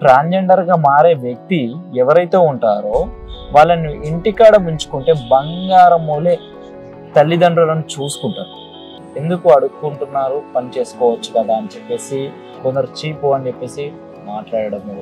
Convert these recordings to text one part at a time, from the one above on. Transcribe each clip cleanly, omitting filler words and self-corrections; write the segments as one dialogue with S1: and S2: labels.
S1: Transgender గా మారే వ్యక్తి ఎవరైతే ఉంటారో వాళ్ళని ఇంటికాడ ఉంచుకుంటే బంగారం మూలే తల్లిదండ్రులను చూసుకుంటారు. ఎందుకు అడుక్కుంటున్నారు, పని చేసుకోవచ్చు కదా అని చెప్పేసి కొందరు చీపు అని చెప్పేసి మాట్లాడడము.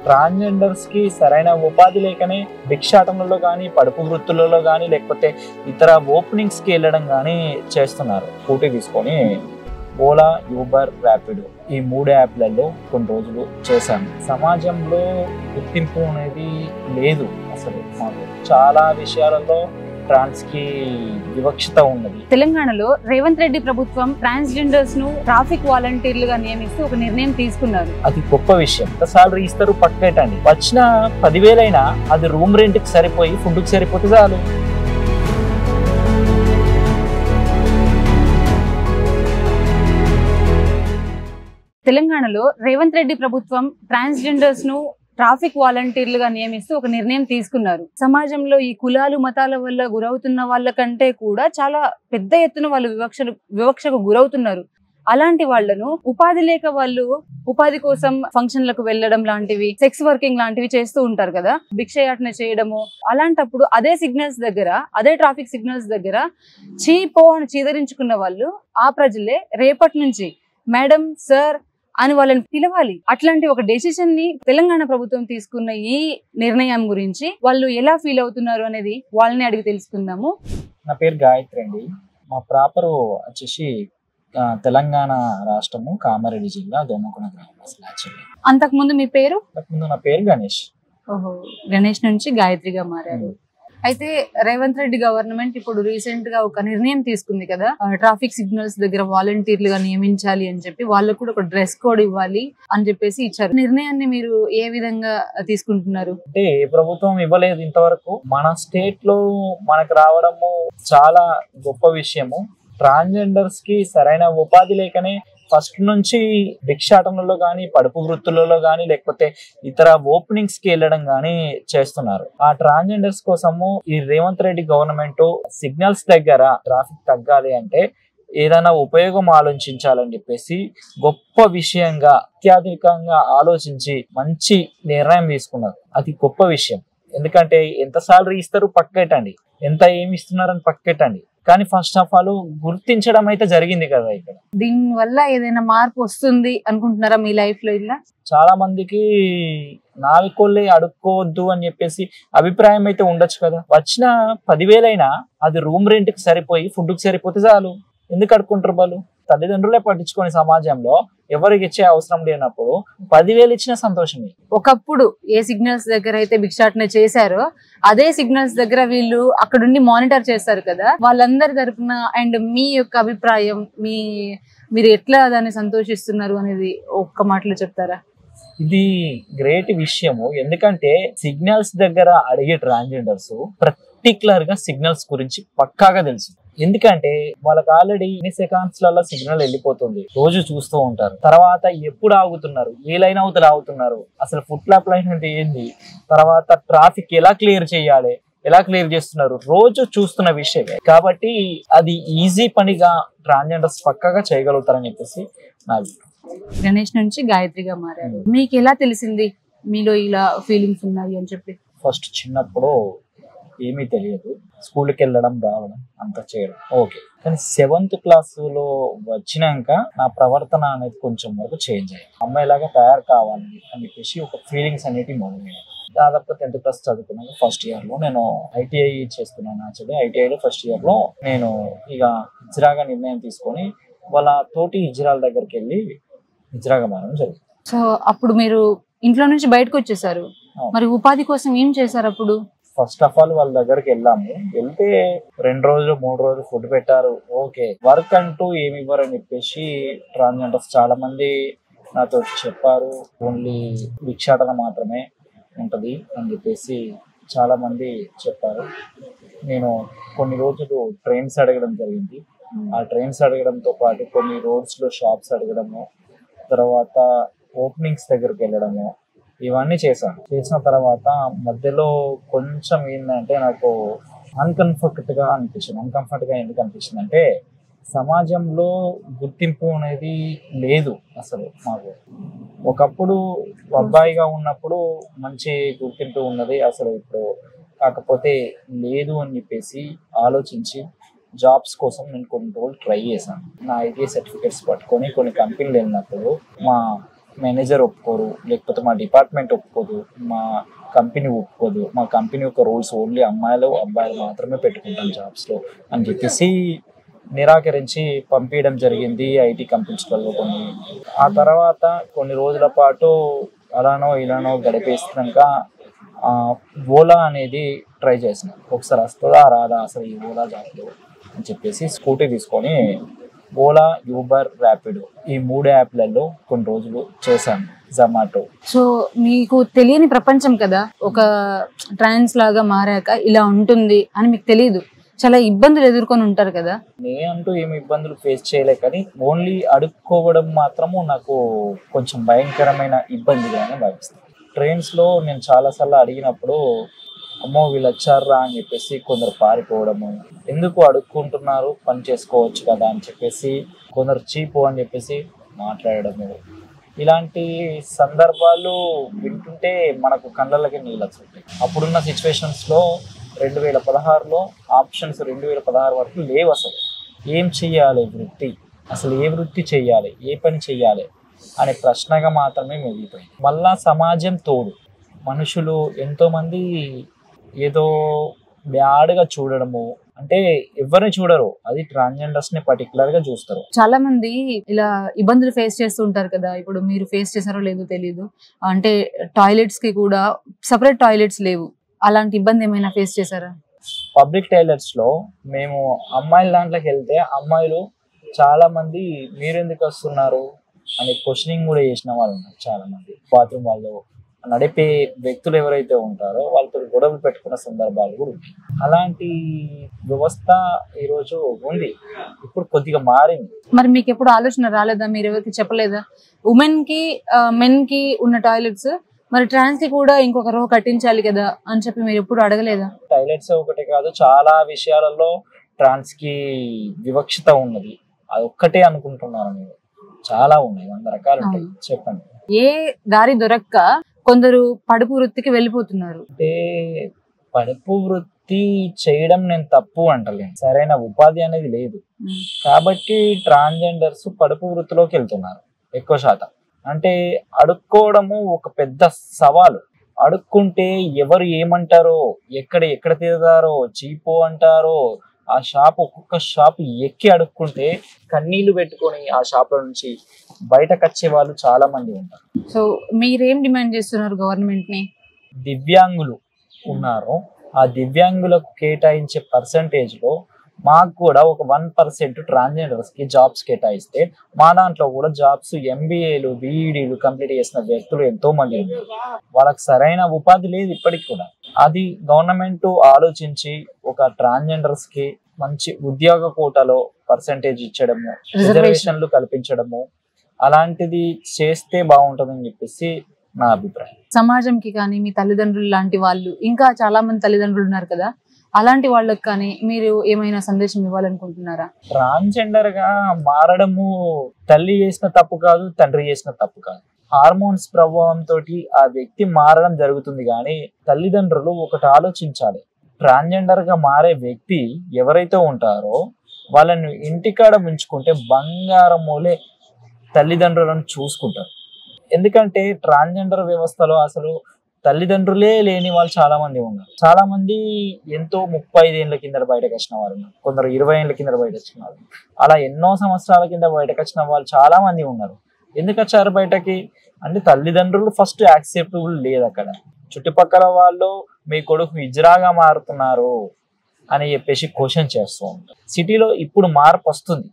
S1: ట్రాన్స్జెండర్స్ కి సరైన ఉపాధి లేకనే భిక్షాటనలో కానీ, పడుపు వృత్తులలో కానీ, లేకపోతే ఇతర ఓపెనింగ్స్ కి వెళ్ళడం కానీ చేస్తున్నారు. స్కూటీ తీసుకొని ఓలా, యూబర్, ర్యాపిడో ఈ 3 యాప్లలో కొన్ని రోజులు చేశాను. సమాజంలో గుర్తింపు అనేది లేదు అసలు. మాకు చాలా విషయాలలో ట్రాన్స్ కి వివక్షత ఉన్నది.
S2: తెలంగాణలో రేవంత్ రెడ్డి ప్రభుత్వం ట్రాన్స్జెండర్స్ ను ట్రాఫిక్ వాలంటీర్లుగా నియమిస్తూ ఒక నిర్ణయం తీసుకున్నారు.
S1: అది గొప్ప విషయం. ఎంత సాలరీ ఇస్తారు పక్కటండి, వచ్చిన 10,000 అయినా అది రూమ్ రెంట్ కి సరిపోయి ఫుడ్ కి సరిపోతే చాలు.
S2: తెలంగాణలో రేవంత్ రెడ్డి ప్రభుత్వం ట్రాన్స్జెండర్స్ ను ట్రాఫిక్ వాలంటీర్లుగా నియమిస్తూ ఒక నిర్ణయం తీసుకున్నారు. సమాజంలో ఈ కులాలు మతాల వల్ల గురవుతున్న వాళ్ళ కంటే కూడా చాలా పెద్ద ఎత్తున వాళ్ళు వివక్షకు గురవుతున్నారు. అలాంటి వాళ్లను ఉపాధి లేక వాళ్ళు ఉపాధి కోసం ఫంక్షన్లకు వెళ్ళడం లాంటివి, సెక్స్ వర్కింగ్ లాంటివి చేస్తూ ఉంటారు కదా, భిక్షయాటన చేయడము. అలాంటప్పుడు అదే సిగ్నల్స్ దగ్గర, అదే ట్రాఫిక్ సిగ్నల్స్ దగ్గర చీపో అని చీదరించుకున్న వాళ్ళు ఆ ప్రజలే రేపటి నుంచి మేడం, సార్ అని వాళ్ళని పిలవాలి. అట్లాంటి ఒక డెసిషన్ ని తెలంగాణ ప్రభుత్వం తీసుకున్న ఈ నిర్ణయం గురించి వాళ్ళు ఎలా ఫీల్ అవుతున్నారు అనేది వాళ్ళని అడిగి తెలుసుకుందాము.
S1: నా పేరు గాయత్రి అండి. మా ప్రాపర్ వచ్చేసి తెలంగాణ రాష్ట్రము, కామారెడ్డి జిల్లా, దోమకొండ గ్రామం.
S2: అంతకు ముందు మీ పేరు?
S1: అంతకుముందు నా పేరు గణేష్.
S2: ఓహో, గణేష్ నుంచి గాయత్రిగా మారారు. అయితే రేవంత్ రెడ్డి గవర్నమెంట్ ఇప్పుడు రీసెంట్ గా ఒక నిర్ణయం తీసుకుంది కదా, ట్రాఫిక్ సిగ్నల్స్ దగ్గర వాలంటీర్లుగా నియమించాలి అని చెప్పి, వాళ్ళకు కూడా ఒక డ్రెస్ కోడ్ ఇవ్వాలి అని చెప్పేసి ఇచ్చారు. నిర్ణయాన్ని మీరు ఏ విధంగా తీసుకుంటున్నారు?
S1: అంటే ఏ ప్రభుత్వం ఇవ్వలేదు ఇంతవరకు. మన స్టేట్ లో మనకు రావడము చాలా గొప్ప విషయము. ట్రాన్స్జెండర్స్ కి సరైన ఉపాధి లేకనే ఫస్ట్ నుంచి భిక్షాటనలో కానీ, పడుపు వృత్తులలో కానీ, లేకపోతే ఇతర ఓపెనింగ్స్ కి వెళ్ళడం కానీ చేస్తున్నారు. ఆ ట్రాన్స్జెండర్స్ కోసము ఈ రేవంత్ రెడ్డి గవర్నమెంట్ సిగ్నల్స్ దగ్గర ట్రాఫిక్ తగ్గాలి అంటే ఏదైనా ఉపయోగం ఆలోచించాలని చెప్పేసి గొప్ప విషయంగా, అత్యాధునికంగా ఆలోచించి మంచి నిర్ణయం తీసుకున్నారు. అది గొప్ప విషయం. ఎందుకంటే ఎంత సాలరీ ఇస్తారు పక్కెట్టండి, ఎంత ఏమి ఇస్తున్నారని పక్కెట్టండి, కానీ ఫస్ట్ ఆఫ్ ఆల్ గుర్తించడం అయితే జరిగింది కదా. ఇక్కడ
S2: దీని వల్ల ఏదైనా మార్పు వస్తుంది అనుకుంటున్నారా మీ లైఫ్ లో? ఇలా
S1: చాలా మందికి నావికోళ్ళే అడుక్కోవద్దు అని చెప్పేసి అభిప్రాయం అయితే ఉండొచ్చు కదా. వచ్చిన 10,000 అయినా అది రూమ్ రెంట్ కి సరిపోయి ఫుడ్ కి సరిపోతే చాలు. ఎందుకు అడుక్కుంటారు వాళ్ళు? తల్లిదండ్రులే పట్టించుకొని సమాజంలో ఎవరికి ఇచ్చే అవసరం లేనప్పుడు 10,000 ఇచ్చిన సంతోషమే.
S2: ఒకప్పుడు ఏ సిగ్నల్స్ దగ్గర అయితే భిక్షాటన చేశారో అదే సిగ్నల్స్ దగ్గర వీళ్ళు అక్కడుండి మానిటర్ చేస్తారు కదా, వాళ్ళందరి తరపున అండ్ మీ యొక్క అభిప్రాయం, మీరు ఎట్లా దాన్ని సంతోషిస్తున్నారు అనేది ఒక్క మాటలో చెప్తారా?
S1: ఇది గ్రేట్ విషయము. ఎందుకంటే సిగ్నల్స్ దగ్గర అడిగే ట్రాన్స్జెండర్స్ పర్టికులర్ గా సిగ్నల్స్ గురించి పక్కాగా తెలుసు. ఎందుకంటే వాళ్ళకి ఆల్రెడీ ఎన్ని సెకండ్స్ లలో సిగ్నల్ వెళ్ళిపోతుంది, రోజు చూస్తూ ఉంటారు. తర్వాత ఎప్పుడు ఆగుతున్నారు, ఏ లైన్ అవుతలు ఆగుతున్నారు, అసలు ఫుట్ ల్యాప్ లైన్ అంటే ఏంది, తర్వాత ట్రాఫిక్ ఎలా క్లియర్ చేయాలి, ఎలా క్లియర్ చేస్తున్నారు, రోజు చూస్తున్న విషయమే. కాబట్టి అది ఈజీ పనిగా ట్రాన్స్జెండర్స్ పక్కాగా చేయగలుగుతారని చెప్పేసి నా అభిప్రాయం.
S2: గణేష్ నుంచి గాయత్రిగా మారారు. మీకు ఎలా తెలిసింది మీలో ఇలా ఫీలింగ్స్ ఉన్నాయి అని చెప్పి?
S1: ఫస్ట్ చిన్నప్పుడు ఏమీ తెలియదు, స్కూల్కి వెళ్ళడం, రావడం, అంతా చేయడం ఓకే. కానీ 7th క్లాసులో వచ్చినాక నా ప్రవర్తన అనేది కొంచెం వరకు చేంజ్ అయ్యింది. అమ్మాయిలాగా తయారు కావాలి అని చెప్పేసి ఒక ఫీలింగ్స్ అనేవి మొదలయ్యాయి. దాదాపు 10th క్లాస్ చదువుకున్నాక ఫస్ట్ ఇయర్ లో నేను ITI చేస్తున్నాను. యాక్చువల్లీ ITIలో ఫస్ట్ ఇయర్ లో నేను ఇక హిజ్రాగా నిర్ణయం తీసుకొని వాళ్ళ తోటి హిజ్రాల దగ్గరికి వెళ్ళి హిజ్రాగా మారడం జరిగింది.
S2: సో అప్పుడు మీరు ఇంట్లో నుంచి బయటకు వచ్చేసారు, మరి ఉపాధి కోసం ఏం చేశారు అప్పుడు?
S1: ఫస్ట్ ఆఫ్ ఆల్ వాళ్ళ దగ్గరికి వెళ్ళాము. వెళ్తే 2 రోజులు 3 రోజులు ఫుడ్ పెట్టారు, ఓకే. వర్క్ అంటూ ఏమి ఇవ్వరు అని చెప్పేసి ట్రాన్స్జెండర్స్ చాలా మంది నాతో చెప్పారు. ఓన్లీ భిక్షాటన మాత్రమే ఉంటది అని చెప్పేసి చాలా మంది చెప్పారు. నేను కొన్ని రోజులు ట్రైన్స్ అడగడం జరిగింది. ఆ ట్రైన్స్ అడగడంతో పాటు కొన్ని రోడ్స్ లో షాప్స్ అడగడము, తర్వాత ఓపెనింగ్స్ దగ్గరికి వెళ్ళడము, ఇవన్నీ చేశాను. చేసిన తర్వాత మధ్యలో కొంచెం ఏంటంటే నాకు అన్కంఫర్ట్ గా ఎందుకు అనిపిస్తుంది అంటే సమాజంలో గుర్తింపు అనేది లేదు అసలు మాకు. ఒకప్పుడు అబ్బాయిగా ఉన్నప్పుడు మంచి గుర్తింపు ఉన్నది అసలు, ఇప్పుడు కాకపోతే లేదు అని చెప్పేసి ఆలోచించి జాబ్స్ కోసం నేను కొన్ని రోజులు ట్రై చేశాను. నా ఐటీ సర్టిఫికేట్స్ పట్టుకొని కొన్ని కంపెనీలు వెళ్ళినప్పుడు మా మేనేజర్ ఒప్పుకోరు, లేకపోతే మా డిపార్ట్మెంట్ ఒప్పుకోదు, మా కంపెనీ ఒప్పుకోదు, మా కంపెనీ యొక్క రూల్స్ ఓన్లీ అమ్మాయిలు అబ్బాయిలు మాత్రమే పెట్టుకుంటాం జాబ్స్లో అని చెప్పేసి నిరాకరించి పంపించడం జరిగింది ఐటీ కంపెనీస్లలో కొన్ని. ఆ తర్వాత కొన్ని రోజుల పాటు అలానో ఇలానో గడిపేసినాక ఓలా అనేది ట్రై చేసిన. ఒకసారి వస్తుందా రాదా అసలు ఈ ఓలా జాబ్లో అని చెప్పేసి స్కూటీ తీసుకొని ఓలా, యూబర్, ర్యాపిడో ఈ 3 యాప్లలో కొన్ని రోజులు చేశాను. జొమాటో.
S2: సో మీకు తెలియని ప్రపంచం కదా, ఒక ట్రాన్స్ లాగా మారాక ఇలా ఉంటుంది అని మీకు తెలియదు, చాలా ఇబ్బందులు ఎదుర్కొని ఉంటారు కదా.
S1: నేనంటూ ఏమి ఇబ్బందులు ఫేస్ చేయలే, కానీ ఓన్లీ అడుక్కోవడం మాత్రము నాకు కొంచెం భయంకరమైన ఇబ్బందిగానే భావిస్తాను. ట్రైన్స్లో నేను చాలాసార్లు అడిగినప్పుడు అమ్మో వీళ్ళు వచ్చారా అని చెప్పేసి కొందరు పారిపోవడము, ఎందుకు అడుక్కుంటున్నారు పని చేసుకోవచ్చు కదా అని చెప్పేసి కొందరు చీపు అని చెప్పేసి మాట్లాడడము, ఇలాంటి సందర్భాలు వింటుంటే మనకు కళ్ళకి నీళ్ళు వస్తుంటాయి. అప్పుడున్న సిచ్యువేషన్స్లో 2016లో ఆప్షన్స్ 2016 వరకు లేవు అసలు. ఏం చెయ్యాలి వృత్తి, అసలు ఏ వృత్తి చెయ్యాలి, ఏ పని చెయ్యాలి అనే ప్రశ్నగా మాత్రమే మిగిలిపోయింది. మళ్ళా సమాజం తోడు మనుషులు ఎంతోమంది ఏదో బ్యాడ్గా చూడడము, అంటే ఎవరిని చూడరు, అది ట్రాన్స్జెండర్స్ ని పర్టికులర్ గా చూస్తారు.
S2: చాలా మంది ఇలా ఇబ్బందులు ఫేస్ చేస్తూ ఉంటారు కదా. ఇప్పుడు మీరు ఫేస్ చేశారో లేదో తెలియదు, అంటే టాయిలెట్స్ కి కూడా సపరేట్ టాయిలెట్స్ లేవు, అలాంటి ఇబ్బంది ఏమైనా ఫేస్ చేశారా?
S1: పబ్లిక్ టాయిలెట్స్ లో మేము అమ్మాయిల దాంట్లోకి వెళ్తే అమ్మాయిలు చాలా మంది మీరు ఎందుకు వస్తున్నారు అని క్వశ్చనింగ్ కూడా చేసిన వాళ్ళు ఉన్నారు. చాలా మంది బాత్రూమ్ వాళ్ళు నడిపే వ్యక్తులు ఎవరైతే ఉంటారో వాళ్ళతో గొడవలు పెట్టుకున్న సందర్భాలు కూడా ఉన్నాయి. అలాంటి వ్యవస్థ ఈరోజు ఉంది, ఇప్పుడు కొద్దిగా మారింది.
S2: మరి మీకు ఎప్పుడు ఆలోచన రాలేదా, మీరు ఎవరికి చెప్పలేదా? ఉమెన్ కి మెన్ కి ఉన్న టాయిలెట్స్ మరి ట్రాన్స్ కి కూడా ఇంకొక రో కట్టించాలి కదా అని చెప్పి మీరు ఎప్పుడు అడగలేదా?
S1: టాయిలెట్స్ ఒకటే కాదు, చాలా విషయాలలో ట్రాన్స్ కి వివక్షత ఉన్నది, అది ఒక్కటే అనుకుంటున్నాను నేను. చాలా ఉన్నాయి, 100 రకాలు ఉంటాయి. చెప్పండి.
S2: ఏ దారి దొరక్క కొందరు పడుపు వృత్తికి వెళ్ళిపోతున్నారు.
S1: అంటే పడుపు వృత్తి చేయడం నేను తప్పు అంటలేను, సరైన ఉపాధి అనేది లేదు కాబట్టి ట్రాన్స్జెండర్స్ పడుపు వృత్తిలోకి వెళ్తున్నారు ఎక్కువ శాతం. అంటే అడుక్కోవడము ఒక పెద్ద సవాలు. అడుక్కుంటే ఎవరు ఏమంటారో, ఎక్కడ తిరుగుతారో, చీపో అంటారో, ఆ షాప్ ఒక్కొక్క షాప్ ఎక్కి అడుక్కుంటే కన్నీళ్లు పెట్టుకొని ఆ షాప్ల నుంచి బయటకు వచ్చే వాళ్ళు చాలా మంది ఉంటారు.
S2: సో మీరేం డిమాండ్ చేస్తున్నారు గవర్నమెంట్ ని?
S1: దివ్యాంగులు ఉన్నారు, ఆ దివ్యాంగులకు కేటాయించే పర్సంటేజ్ లో మాకు కూడా ఒక 1% ట్రాన్స్జెండర్స్ కి జాబ్స్ కేటాయిస్తే మా దాంట్లో కూడా జాబ్స్ ఎంబీఏలు బీఈడీలు కంప్లీట్ చేసిన వ్యక్తులు ఎంతో మంది ఉన్నారు. వాళ్ళకి సరైన ఉపాధి లేదు ఇప్పటికి కూడా. అది గవర్నమెంట్ ఆలోచించి ఒక ట్రాన్స్జెండర్స్ కి మంచి ఉద్యోగ కోటాలో పర్సంటేజ్ ఇచ్చడము, రిజర్వేషన్లు కల్పించడము అలాంటిది చేస్తే బాగుంటుందని చెప్పేసి నా అభిప్రాయం.
S2: సమాజంకి కానీ మీ తల్లిదండ్రులు లాంటి వాళ్ళు, ఇంకా చాలా మంది తల్లిదండ్రులు ఉన్నారు కదా, అలాంటి వాళ్ళకి కానీ మీరు ఏమైనా సందేశం ఇవ్వాలనుకుంటున్నారా?
S1: ట్రాన్స్జెండర్ గా మారడము తల్లి చేసిన తప్పు కాదు, తండ్రి చేసిన తప్పు కాదు. హార్మోన్స్ ప్రభావంతో ఆ వ్యక్తి మారడం జరుగుతుంది, కానీ తల్లిదండ్రులు ఒకటి ఆలోచించాలి. ట్రాన్స్జెండర్ గా మారే వ్యక్తి ఎవరైతే ఉంటారో వాళ్ళని ఇంటికాడ ఉంచుకుంటే బంగారం మూలే తల్లిదండ్రులను చూసుకుంటారు. ఎందుకంటే ట్రాన్స్జెండర్ వ్యవస్థలో అసలు తల్లిదండ్రులే లేని వాళ్ళు చాలా మంది ఉన్నారు. చాలా మంది ఎంతో 35 ఏళ్ల కింద బయటకు వచ్చిన వాళ్ళు ఉన్నారు, కొందరు 20 ఏళ్ల కింద బయట వచ్చిన వాళ్ళు, అలా ఎన్నో సంవత్సరాల కింద బయటకు వచ్చిన వాళ్ళు చాలా మంది ఉన్నారు. ఎందుకు వచ్చారు బయటకి అంటే తల్లిదండ్రులు ఫస్ట్ యాక్సెప్టబుల్ లేదు అక్కడ. చుట్టుపక్కల వాళ్ళు మీ కొడుకు హిజ్రాగా మారుతున్నారు అని చెప్పేసి క్వశ్చన్ చేస్తూ ఉంటారు. సిటీలో ఇప్పుడు మార్పు వస్తుంది.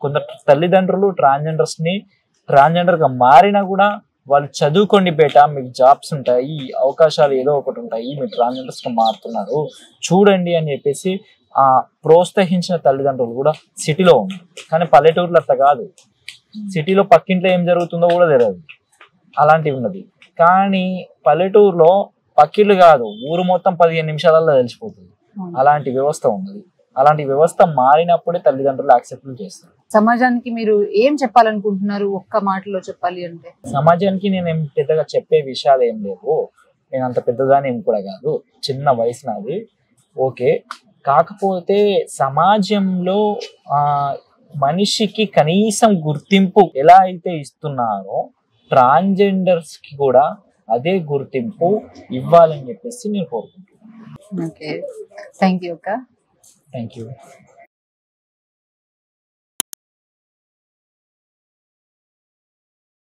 S1: కొందరు తల్లిదండ్రులు ట్రాన్స్జెండర్ గా మారినా కూడా వాళ్ళు చదువుకోండి బేటా, మీకు జాబ్స్ ఉంటాయి, అవకాశాలు ఏదో ఒకటి ఉంటాయి, మీరు ట్రాన్స్జెండర్స్ గా మారుతున్నారు చూడండి అని చెప్పేసి ప్రోత్సహించిన తల్లిదండ్రులు కూడా సిటీలో ఉన్నారు. కానీ పల్లెటూరులో అట్లా కాదు. సిటీలో పక్కింట్లో ఏం జరుగుతుందో కూడా తెలియదు, అలాంటివి ఉన్నది. కానీ పల్లెటూరులో పక్కిళ్ళు కాదు, ఊరు మొత్తం 15 నిమిషాలలో తెలిసిపోతుంది. అలాంటి వ్యవస్థ ఉన్నది. అలాంటి వ్యవస్థ మారినప్పుడే తల్లిదండ్రులు యాక్సెప్ట్ చేస్తారు.
S2: సమాజానికి మీరు ఏం చెప్పాలనుకుంటున్నారు ఒక్క మాటలో చెప్పాలి అంటే?
S1: సమాజానికి నేనేం పెద్దగా చెప్పే విషయాలు ఏం లేవు, నేను అంత పెద్దదాని ఏం కూడా కాదు, చిన్న వయసు నాది. ఓకే, కాకపోతే సమాజంలో మనిషికి కనీసం గుర్తింపు ఎలా అయితే ఇస్తున్నారో ట్రాన్స్జెండర్స్ కి కూడా అదే గుర్తింపు ఇవ్వాలని చెప్పేసి నేను కోరుకుంటున్నాను.
S2: ఓకే, థ్యాంక్ యూ అక్క.
S1: Thank you.